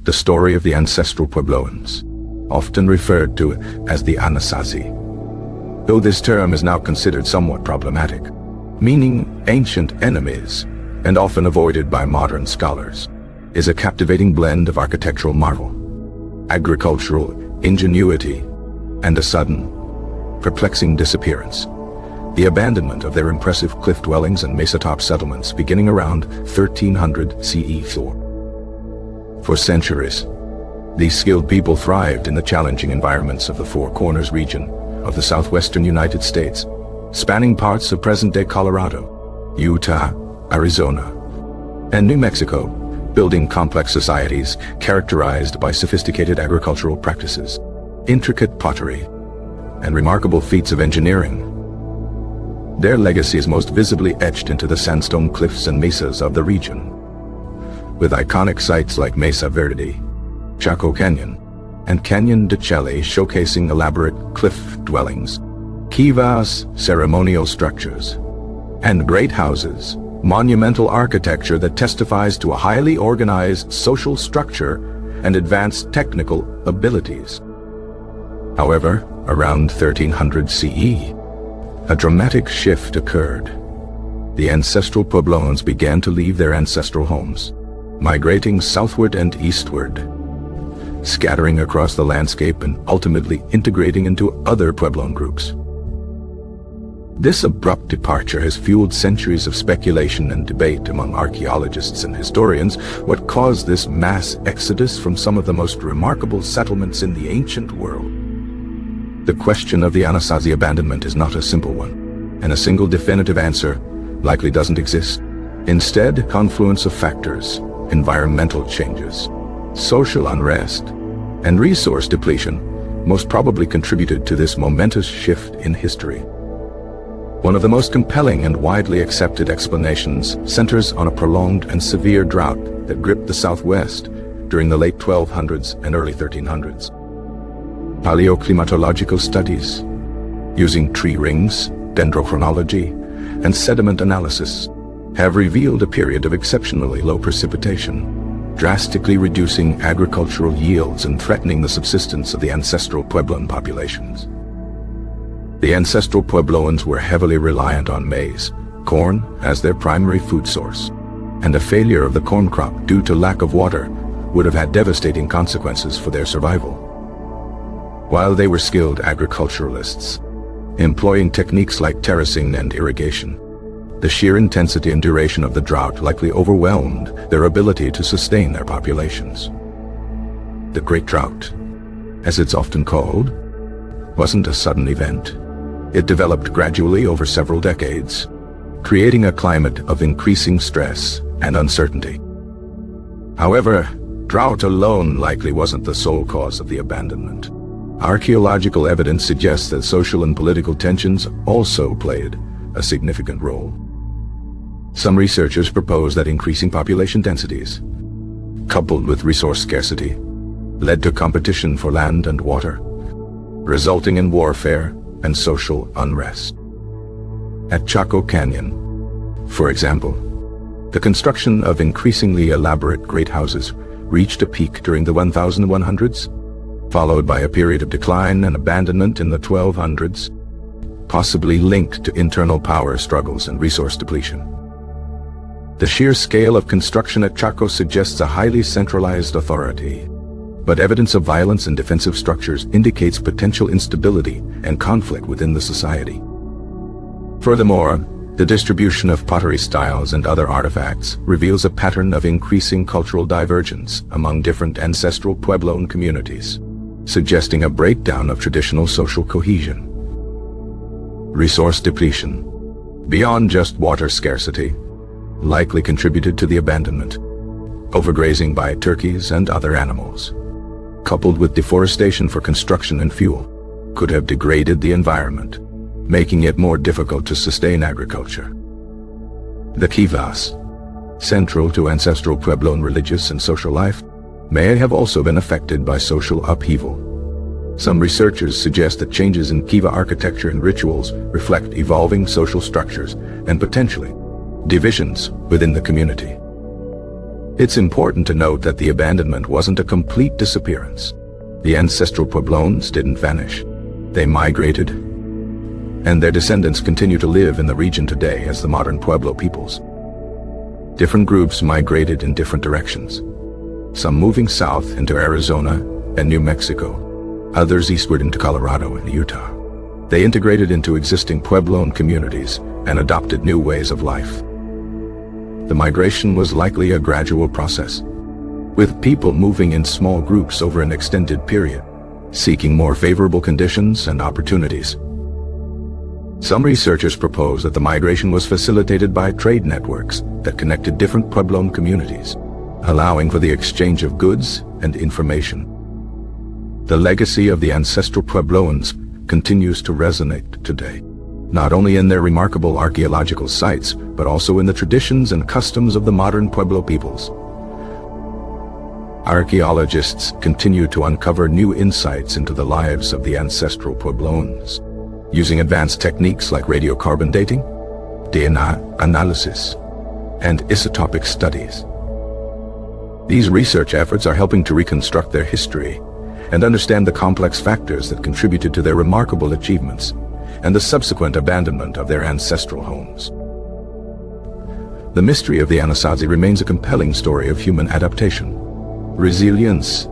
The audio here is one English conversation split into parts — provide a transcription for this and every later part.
The story of the ancestral Puebloans, often referred to as the Anasazi, though this term is now considered somewhat problematic, meaning ancient enemies, and often avoided by modern scholars, is a captivating blend of architectural marvel, agricultural ingenuity, and a sudden, perplexing disappearance. The abandonment of their impressive cliff dwellings and mesatop settlements beginning around 1300 CE. For centuries, these skilled people thrived in the challenging environments of the Four Corners region of the southwestern United States, spanning parts of present-day Colorado, Utah, Arizona, and New Mexico, building complex societies characterized by sophisticated agricultural practices, intricate pottery, and remarkable feats of engineering. Their legacy is most visibly etched into the sandstone cliffs and mesas of the region, with iconic sites like Mesa Verde, Chaco Canyon, and Canyon de Chelly showcasing elaborate cliff dwellings, kivas, ceremonial structures, and great houses, monumental architecture that testifies to a highly organized social structure and advanced technical abilities. However, around 1300 CE, a dramatic shift occurred. The ancestral Puebloans began to leave their ancestral homes, migrating southward and eastward, scattering across the landscape and ultimately integrating into other Puebloan groups. This abrupt departure has fueled centuries of speculation and debate among archaeologists and historians. What caused this mass exodus from some of the most remarkable settlements in the ancient world? The question of the Anasazi abandonment is not a simple one, and a single definitive answer likely doesn't exist. Instead, a confluence of factors, environmental changes, social unrest, and resource depletion most probably contributed to this momentous shift in history. One of the most compelling and widely accepted explanations centers on a prolonged and severe drought that gripped the Southwest during the late 1200s and early 1300s. Paleoclimatological studies, using tree rings, dendrochronology, and sediment analysis, have revealed a period of exceptionally low precipitation, drastically reducing agricultural yields and threatening the subsistence of the ancestral Puebloan populations. The ancestral Puebloans were heavily reliant on maize, corn, as their primary food source, and a failure of the corn crop due to lack of water would have had devastating consequences for their survival. While they were skilled agriculturalists, employing techniques like terracing and irrigation, the sheer intensity and duration of the drought likely overwhelmed their ability to sustain their populations. The Great Drought, as it's often called, wasn't a sudden event. It developed gradually over several decades, creating a climate of increasing stress and uncertainty. However, drought alone likely wasn't the sole cause of the abandonment. Archaeological evidence suggests that social and political tensions also played a significant role. Some researchers propose that increasing population densities, coupled with resource scarcity, led to competition for land and water, resulting in warfare and social unrest. At Chaco Canyon, for example, the construction of increasingly elaborate great houses reached a peak during the 1100s, followed by a period of decline and abandonment in the 1200s, possibly linked to internal power struggles and resource depletion. The sheer scale of construction at Chaco suggests a highly centralized authority, but evidence of violence and defensive structures indicates potential instability and conflict within the society. Furthermore, the distribution of pottery styles and other artifacts reveals a pattern of increasing cultural divergence among different ancestral Puebloan communities, suggesting a breakdown of traditional social cohesion. Resource depletion, beyond just water scarcity, likely contributed to the abandonment. Overgrazing by turkeys and other animals, coupled with deforestation for construction and fuel, could have degraded the environment, making it more difficult to sustain agriculture. The kivas, central to ancestral Puebloan religious and social life, may have also been affected by social upheaval. Some researchers suggest that changes in kiva architecture and rituals reflect evolving social structures and potentially divisions within the community. It's important to note that the abandonment wasn't a complete disappearance. The ancestral Pueblones didn't vanish. They migrated, and their descendants continue to live in the region today as the modern Pueblo peoples. Different groups migrated in different directions, some moving south into Arizona and New Mexico, others eastward into Colorado and Utah. They integrated into existing Puebloan communities and adopted new ways of life. The migration was likely a gradual process, with people moving in small groups over an extended period, seeking more favorable conditions and opportunities. Some researchers propose that the migration was facilitated by trade networks that connected different Puebloan communities, allowing for the exchange of goods and information. The legacy of the ancestral Puebloans continues to resonate today, not only in their remarkable archaeological sites, but also in the traditions and customs of the modern Pueblo peoples. Archaeologists continue to uncover new insights into the lives of the ancestral Puebloans, using advanced techniques like radiocarbon dating, DNA analysis, and isotopic studies. These research efforts are helping to reconstruct their history and understand the complex factors that contributed to their remarkable achievements and the subsequent abandonment of their ancestral homes. The mystery of the Anasazi remains a compelling story of human adaptation, resilience,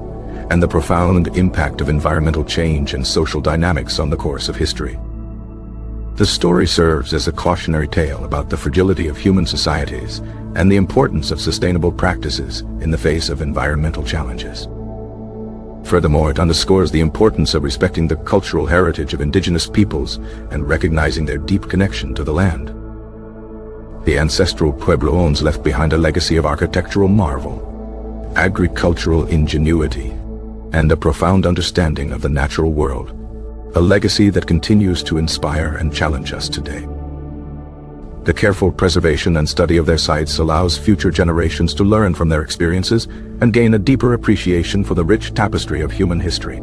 and the profound impact of environmental change and social dynamics on the course of history. The story serves as a cautionary tale about the fragility of human societies and the importance of sustainable practices in the face of environmental challenges. Furthermore, it underscores the importance of respecting the cultural heritage of indigenous peoples and recognizing their deep connection to the land. The ancestral Puebloans left behind a legacy of architectural marvel, agricultural ingenuity, and a profound understanding of the natural world, a legacy that continues to inspire and challenge us today. The careful preservation and study of their sites allows future generations to learn from their experiences and gain a deeper appreciation for the rich tapestry of human history.